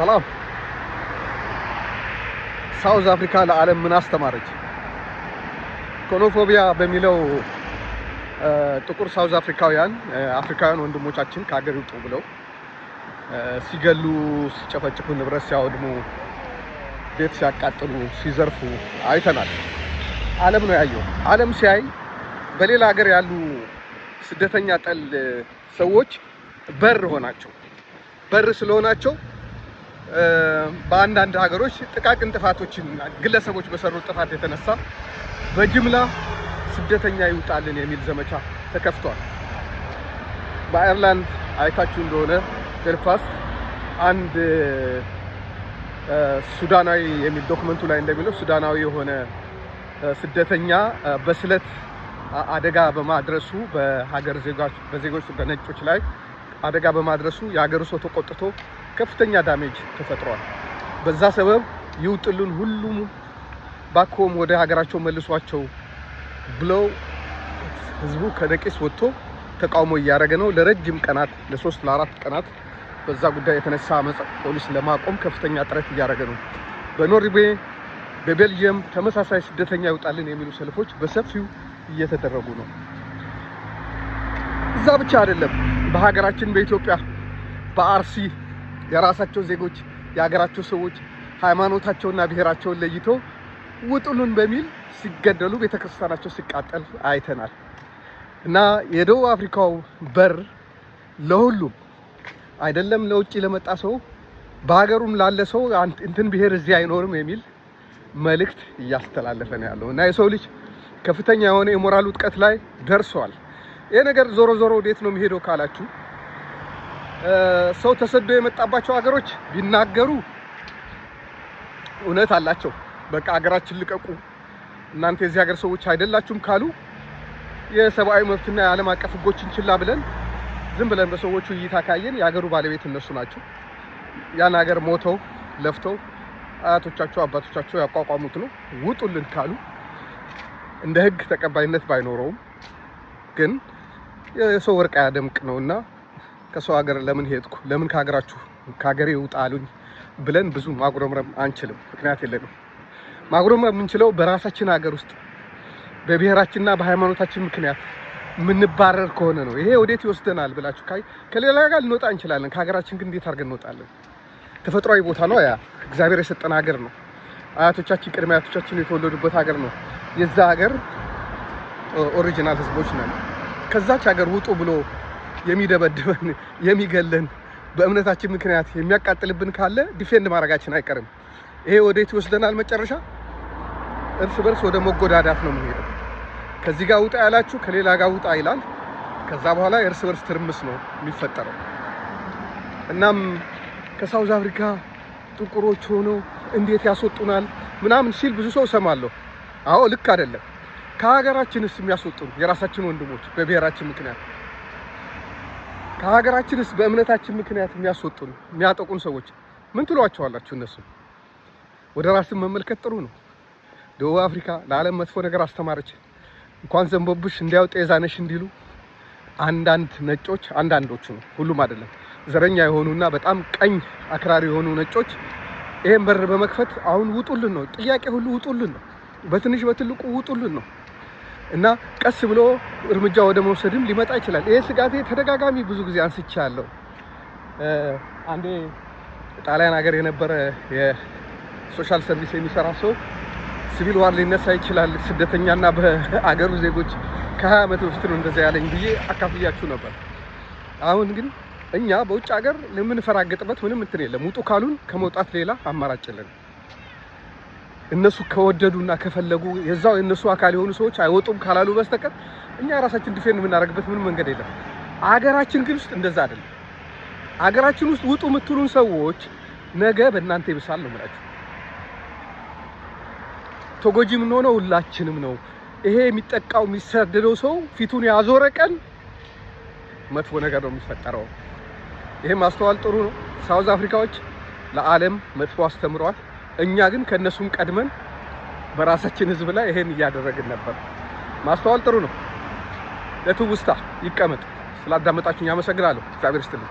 ሰላም። ሳውዝ አፍሪካ ለዓለም ምን አስተማረች? ኮኖፎቢያ በሚለው ጥቁር ሳውዝ አፍሪካውያን ወንድሞቻችን ከሀገር ይውጡ ብለው ሲገሉ፣ ሲጨፈጭፉ፣ ንብረት ሲያወድሙ፣ ቤት ሲያቃጥሉ፣ ሲዘርፉ አይተናል። ዓለም ነው ያየው። ዓለም ሲያይ በሌላ ሀገር ያሉ ስደተኛ ጠል ሰዎች በር ሆናቸው። በር ስለሆናቸው በአንዳንድ ሀገሮች ጥቃቅን ጥፋቶችን ግለሰቦች በሰሩት ጥፋት የተነሳ በጅምላ ስደተኛ ይውጣልን የሚል ዘመቻ ተከፍቷል። በአየርላንድ አይታችሁ እንደሆነ ቤልፋስት አንድ ሱዳናዊ የሚል ዶክመንቱ ላይ እንደሚለው ሱዳናዊ የሆነ ስደተኛ በስለት አደጋ በማድረሱ በዜጎች በነጮች ላይ አደጋ በማድረሱ የሀገሩ ሰው ተቆጥቶ ከፍተኛ ዳሜጅ ተፈጥሯል። በዛ ሰበብ ይውጥልን፣ ሁሉም ባኮም ወደ ሀገራቸው መልሷቸው ብለው ህዝቡ ከነቂስ ወጥቶ ተቃውሞ እያደረገ ነው። ለረጅም ቀናት ለ3 ለ4 ቀናት በዛ ጉዳይ የተነሳ ፖሊስ ለማቆም ከፍተኛ ጥረት እያደረገ ነው። በኖርዌይ በቤልጅየም ተመሳሳይ ስደተኛ ይውጣልን የሚሉ ሰልፎች በሰፊው እየተደረጉ ነው። እዛ ብቻ አይደለም። በሀገራችን በኢትዮጵያ በአርሲ የራሳቸው ዜጎች የሀገራቸው ሰዎች ሃይማኖታቸውና ብሔራቸውን ለይተው ውጡልን በሚል ሲገደሉ፣ ቤተክርስቲያናቸው ሲቃጠል አይተናል። እና የደቡብ አፍሪካው በር ለሁሉም አይደለም ለውጭ ለመጣ ሰው በሀገሩም ላለ ሰው እንትን ብሔር እዚህ አይኖርም የሚል መልእክት እያስተላለፈ ነው ያለው። እና የሰው ልጅ ከፍተኛ የሆነ የሞራል ውድቀት ላይ ደርሷል። ይሄ ነገር ዞሮ ዞሮ ወዴት ነው የሚሄደው ካላችሁ፣ ሰው ተሰዶ የመጣባቸው ሀገሮች ቢናገሩ እውነት አላቸው። በቃ ሀገራችን ልቀቁ፣ እናንተ የዚህ ሀገር ሰዎች አይደላችሁም ካሉ የሰብአዊ መብትና የዓለም አቀፍ ሕጎችን ችላ ብለን ዝም ብለን በሰዎቹ እይታ ካየን የሀገሩ ባለቤት እነሱ ናቸው። ያን ሀገር ሞተው ለፍተው አያቶቻቸው አባቶቻቸው ያቋቋሙት ነው። ውጡልን ካሉ እንደ ሕግ ተቀባይነት ባይኖረውም ግን የሰው ወርቅ ያደምቅ ነውና ከሰው ሀገር ለምን ሄድኩ፣ ለምን ከሀገሬ ውጣ አሉኝ ብለን ብዙ ማጉረምረም አንችልም። ምክንያት የለንም። ማጉረምረም የምንችለው በራሳችን ሀገር ውስጥ በብሔራችንና በሃይማኖታችን ምክንያት የምንባረር ከሆነ ነው። ይሄ ወዴት ይወስደናል ብላችሁ ከሌላ ጋር ልንወጣ እንችላለን። ከሀገራችን ግን እንዴት አድርገን እንወጣለን? ተፈጥሯዊ ቦታ ነው። ያ እግዚአብሔር የሰጠን ሀገር ነው። አያቶቻችን ቅድመ አያቶቻችን የተወለዱበት ሀገር ነው። የዛ ሀገር ኦሪጂናል ህዝቦች ነን። ከዛች ሀገር ውጡ ብሎ የሚደበድበን የሚገለን በእምነታችን ምክንያት የሚያቃጥልብን ካለ ዲፌንድ ማድረጋችን አይቀርም። ይሄ ወዴት ይወስደናል? መጨረሻ እርስ በርስ ወደ መጎዳዳት ነው የምንሄደው። ከዚህ ጋር ውጣ ያላችሁ ከሌላ ጋር ውጣ ይላል። ከዛ በኋላ የእርስ በርስ ትርምስ ነው የሚፈጠረው። እናም ከሳውዝ አፍሪካ ጥቁሮች ሆነው እንዴት ያስወጡናል ምናምን ሲል ብዙ ሰው ሰማለሁ። አዎ ልክ አይደለም። ከሀገራችንስ የሚያስወጡን የራሳችን ወንድሞች በብሔራችን ምክንያት፣ ከሀገራችንስ በእምነታችን ምክንያት የሚያስወጡን የሚያጠቁን ሰዎች ምን ትሏቸዋላችሁ? እነሱ ወደ ራስን መመልከት ጥሩ ነው። ደቡብ አፍሪካ ለዓለም መጥፎ ነገር አስተማረች። እንኳን ዘንቦብሽ እንዲያውጥ የዛነሽ እንዲሉ አንዳንድ ነጮች፣ አንዳንዶቹ ነው ሁሉም አይደለም፣ ዘረኛ የሆኑና በጣም ቀኝ አክራሪ የሆኑ ነጮች ይሄን በር በመክፈት አሁን ውጡልን ነው ጥያቄ ሁሉ ውጡልን ነው፣ በትንሽ በትልቁ ውጡልን ነው። እና ቀስ ብሎ እርምጃ ወደ መውሰድም ሊመጣ ይችላል። ይሄ ስጋቴ ተደጋጋሚ ብዙ ጊዜ አንስቻለሁ። አንዴ ጣሊያን ሀገር የነበረ የሶሻል ሰርቪስ የሚሰራ ሰው ሲቪል ዋር ሊነሳ ይችላል ስደተኛና በአገሩ ዜጎች ከ20 ዓመት በፊት ነው እንደዛ ያለኝ ብዬ አካፍያችሁ ነበር። አሁን ግን እኛ በውጭ ሀገር ለምንፈራገጥበት ምንም እንትን የለም። ውጡ ካሉን ከመውጣት ሌላ አማራጭ የለንም። እነሱ ከወደዱና ከፈለጉ የዛው የነሱ አካል የሆኑ ሰዎች አይወጡም ካላሉ በስተቀር እኛ ራሳችን ዲፌንድ የምናደርግበት ምንም መንገድ የለም። አገራችን ግን ውስጥ እንደዛ አይደለም። አገራችን ውስጥ ውጡ የምትሉን ሰዎች ነገ በእናንተ ይብሳል ነው የምላችሁ። ተጎጂ የምንሆነው ሁላችንም ነው። ይሄ የሚጠቃው የሚሰደደው ሰው ፊቱን ያዞረ ቀን መጥፎ ነገር ነው የሚፈጠረው። ይሄ ማስተዋል ጥሩ ነው። ሳውዝ አፍሪካዎች ለዓለም መጥፎ አስተምረዋል። እኛ ግን ከነሱም ቀድመን በራሳችን ህዝብ ላይ ይሄን እያደረግን ነበር። ማስተዋል ጥሩ ነው። ለትውስታ ይቀመጥ። ስላዳመጣችሁኝ አመሰግናለሁ። እግዚአብሔር ይስጥልኝ።